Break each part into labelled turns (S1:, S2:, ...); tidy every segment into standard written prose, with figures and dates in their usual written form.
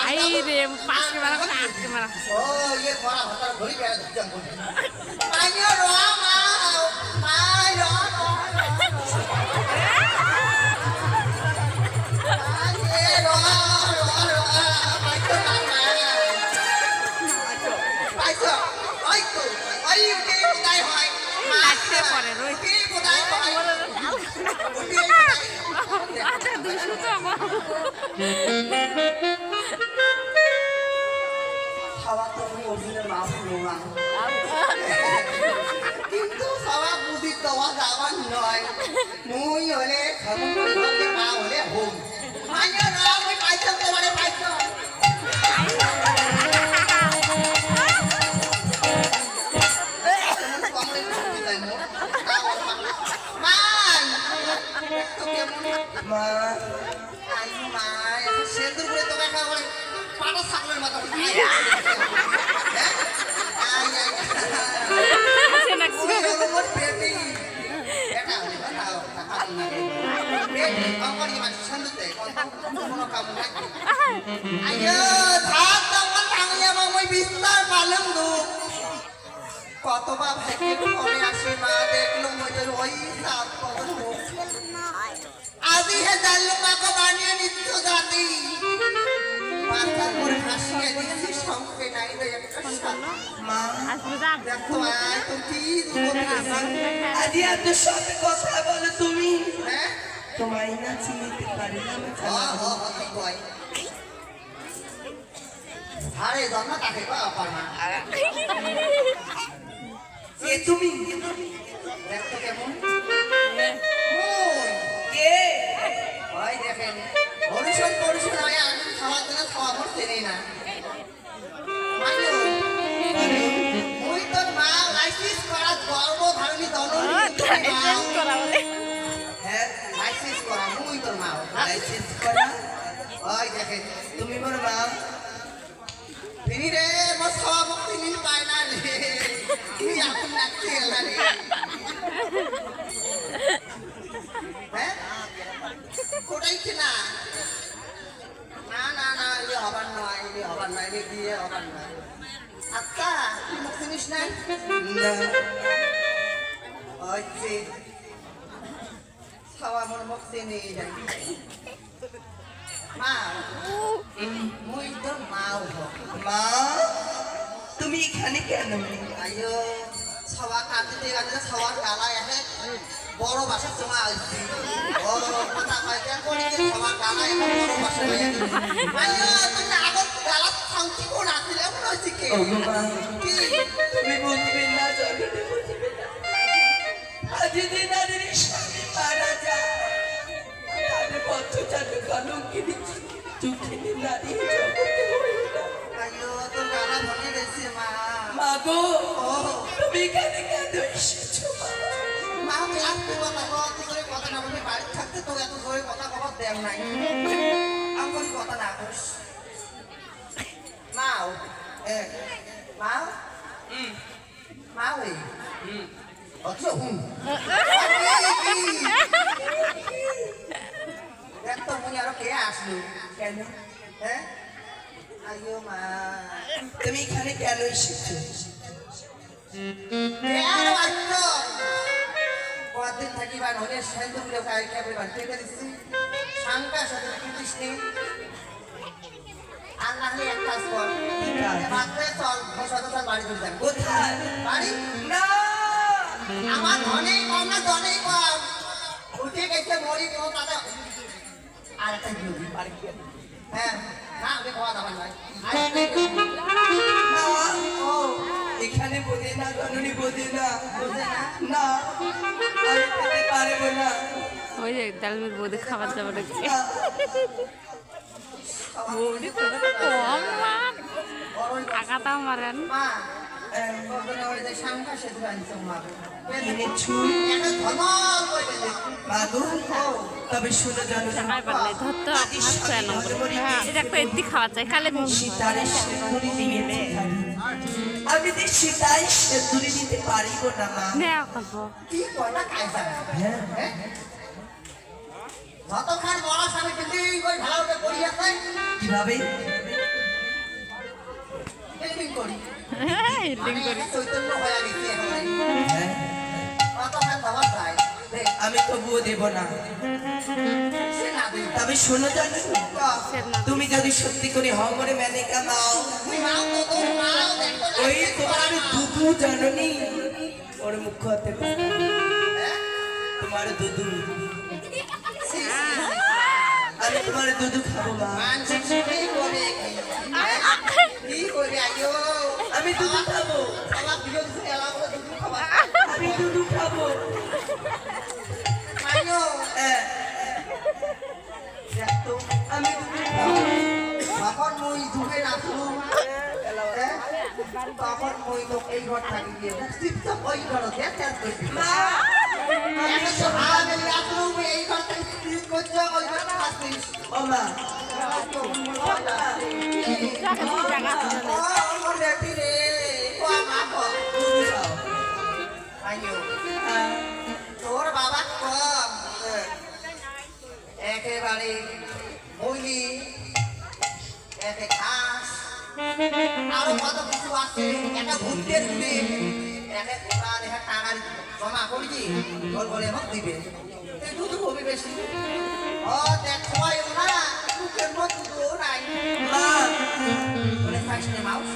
S1: I রে পাঁচকে মারা কথা আটকে মারা
S2: ও ইয়ে করা হতার ঘড়ি বেড়া দিচ্ছেন বলি মাইও র মা মাই র কিন্তু সবাই বুঝি দেওয়া যাবার নয় মুই হলে মা হলে হোম পাইতাম তোমারে পাইতাম মা সেন্দুর করে তোকে একটা পাটা ছাগলের মাথা কতবার ভাই আসে মা দেখলো মজুর ওই আজি হে জানলো মাকে বানিয়ে নিচ্ছ জাতি মাথার করে হাসিয়ে দিচ্ছি সঙ্গে নাই রে একটা মা দেখো তুমি আজি এত সাথে কথা বলো তুমি হ্যাঁ তোমায় না চিনতে পারি না আরে জন্ম তাকে পার না এ তুমি দেখো কেমন কে ভাই দেখেন পরিশোধ হয় খাওয়া দাওয়া খাওয়া করতে নেই না মুই তোর মা লাইসেন্স করা গর্ভধারণী হ্যাঁ লাইসেন্স করা মুই তোর মা লাইসেন্স করা ওই দেখেন তুমি মোর মা তিনি রে মোর খাওয়া মুক্তি নিন পায় না রে তুই এখন লাগছে এলা রে হ্যাঁ কোটাই না না না না এ হবার নয় রে দিয়ে হবার নয় আচ্ছা তুই মুখ চিনিস না হচ্ছে খাওয়া মোর মুখ চিনি যাই মা মুই তোর মাও মা তুমি এখানে কেন আইও ছাওয়া কাটিতে কাটিতে ছাওয়ার গালায় আসে বড় বাসা জমা আসছে ও কথা কইতে কোনি ছাওয়া গালায় বড় বাসা হয়ে আইও তুমি আগত গালা খাউতি কোন আসলে কোন হইছে কি ও মা কি তুমি বুঝবে না যাবে বুঝবে না আজ দিন আদির স্বামী মারা যায় আরে বচ্চা কালু কি দিচ্ছি চুখে নারী জগতে হইলা আইও তো গালা ভরে গেছে মা মা গো তুমি কেন কেন এসেছো মা আমি আসতে কথা কত করে কথা না বলে বাড়ি থাকতে তো এত জোরে কথা কবার দেও নাই আমার কথা না করিস মাও মাও মাও আচ্ছা দেখ তো মুই আরো কে আসলো কেন হ্যাঁ আইও মা তুমি এখানে কেন এসেছো কদিন থাকি বা নদীর সেন্দুগুলো টেকে দিচ্ছি শাঙ্কা সাথে কৃষ্ণি আর না হলে এক কাজ কর চল সদস্য বাড়ি চলে যান কোথায় বাড়ি না আমার ধনেই কম না ধনেই কম উঠে গেছে মরি কেউ তাতে আর একটা বিরোধী বাড়ি হ্যাঁ না আমি খাওয়া দাওয়া নয় এখানে বোঝে না জননী বোঝে না না আমি খেতে পারবো না
S1: ওই যে ডালমির বোধে খাবার দাবার আগাতা মারেন
S2: তবে শুনে জানো
S1: খাওয়া চাই কালে
S2: আমি দেখছি তাই দূরে দিতে পারিব না মা কি কয়টা কায়দা হ্যাঁ যতক্ষণ বড় স্বামী কিন্তু ওই ভালো করে পড়িয়াছে কিভাবে করি
S1: হিলিং
S2: মানে
S1: করি
S2: একটা চৈতন্য হয়ে গেছি একেবারে
S3: হ্যাঁ,
S2: কত হাত বাবা যায় দেখ
S3: আমি তবুও দেব না।
S2: সে না দেখ
S3: তবে শোনো জানো, তুমি যদি সত্যি করে হমরে মেনেকা মাও,
S2: তুই মাও তো তোর মাও দেখ তো
S3: ওই তোমার দুধু জাননি, ওর মুখ হাতে তোমার দুধু, আমি তোমার দুধু খাবো মা।
S2: মানসিক সুখী করে কি করে আইও
S3: আমি দুধু খাবো,
S2: আমার প্রিয় দিছে এলা করে দুধ খাবা
S3: আমি দুধু খাবো।
S2: মাইও
S3: হ্যাঁ,
S2: দেখ তো
S3: আমি দুধু খাবো।
S2: তখন মই যুগে নাচলু তখন মই তো এই ঘর থাকি গিয়ে চুপচাপ ওই ঘর চেঞ্জ করে দিই
S3: মা,
S2: এখন তো আমি নাচলু এই ঘর থেকে ক্লিক করছো ওই ঘর খাচ্ছিস
S3: ও মা,
S2: আমার বেটি রে ও মা কো
S3: দুধু খাও।
S2: আইও
S3: হ্যাঁ,
S2: তোর বাবা কম একেবারে মইলি একে ঘাস আরো কত কিছু আছে একটা ঘুরতে দিবে একে কোরআন একে টাকা জমা করবি তোর বলে আমাকে দিবে তুই দুধ হবি বেশি ও দেখ সবাই না দুধের মতো দুধ নাই
S3: মা,
S2: বলে খাইস নে মাউস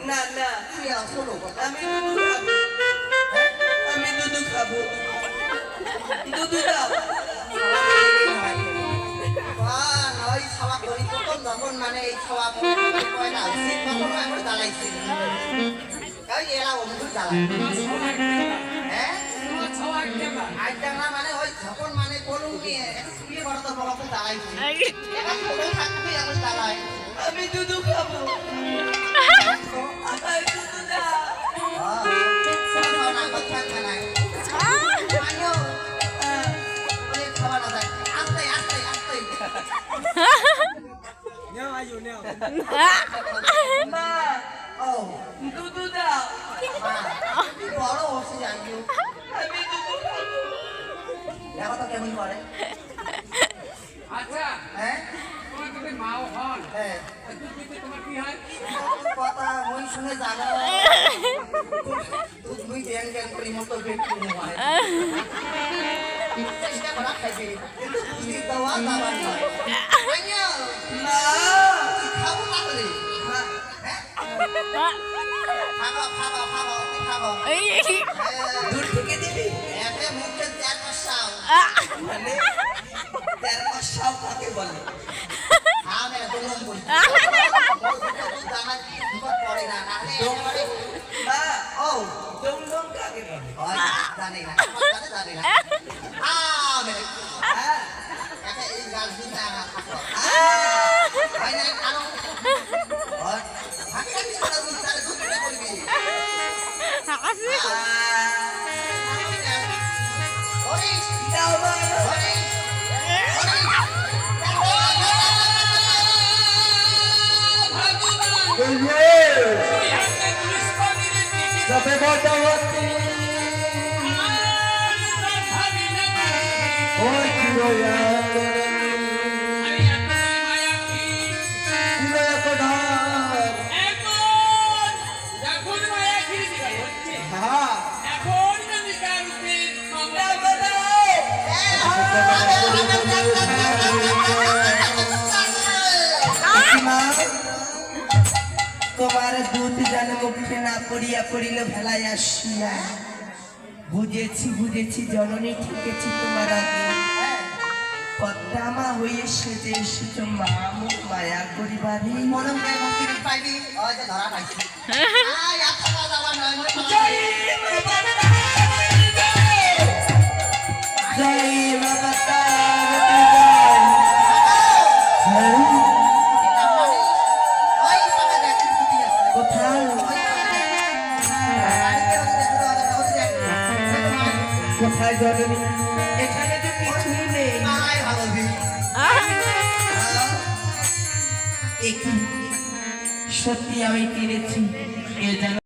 S3: না না,
S2: তুই আর শোনো কথা
S3: আমি দুধু খাবো, আমি দুধু খাবো, দুধু দাও।
S2: ওই খাওয়া করি তখন যখন মানে এই খাওয়া পয়লা শীত তখন আমরা জ্বালাইছি ওই এরা অমুক জ্বালাই হ্যাঁ আইটা না মানে ওই যখন মানে বলুন কি বিয়ে করা তো বড় জ্বালাইছি এখন কোনো থাকবে আমরা জ্বালাই
S3: আমি দুধু খাবো, আমার দুধু দাও।
S2: না থাকবে নাই আইও অনেক খাওয়া না যায় আস্তে আস্তে আস্তে
S3: মা,
S2: ও
S3: দুধু দাও।
S2: মা বড় হচ্ছে আইও
S3: আমি দুধু খাবো।
S2: দেখো তো কেমন করে
S4: আচ্ছা
S2: হ্যাঁ
S4: তোমার যদি মাও হন
S2: হ্যাঁ
S4: দুধ দিতে তোমার কি হয়?
S2: কথা মই শুনে জানো দুধ মুই ব্যাং ব্যাং করি মতো বেট করে হয় চেষ্টা করা খাইবে কিন্তু বুঝি দেওয়া যাবার নয় আইয়া
S3: মা,
S2: খাবো না করে
S3: মা,
S2: হ্যাঁ খাবো খাবো খাবো খাবো
S3: দূর থেকে দিবি
S2: এতে মুখে চার পাঁচটাও
S3: মানে 13 কাকে বলে?
S2: হ্যাঁ মেরে দলম বলি জানা দুবার পড়ে না নাহলে একেবারে
S3: মা,
S2: ও
S3: দম দম কাকে বলে?
S2: ওই জানি না জানি না মেরে
S3: হ্যাঁ,
S2: একে এই গাছ দিতে আমার থাকো
S3: আহ,
S2: হয় না কারণ ওই থাকতে কি করে তুই তার দুধটা করবি ওই
S3: দাও মা,
S2: ওই
S3: মা, তোমার দুধ যেন মুখে না পড়িয়া পড়িল ভেলায় আসিয়া। বুঝেছি বুঝেছি জননী ঠেকেছি তোমার আগে, পদ্মা হয়ে সেজে এসেছ মা মুখ মায়া করিবারে।
S2: মনমকে মুক্তি পাইবি ওই যে ধরা পাইছি আয় আচ্ছা যাওয়া নয় মই
S3: জয় মা মাতা, জয় মা মাতা,
S2: ওই পাতা দেখি ফুটি আছে
S3: কোথায় কোথায় জননী? এখানে তো কিছুই নেই। একই সত্যি আমি পেরেছি এ যেন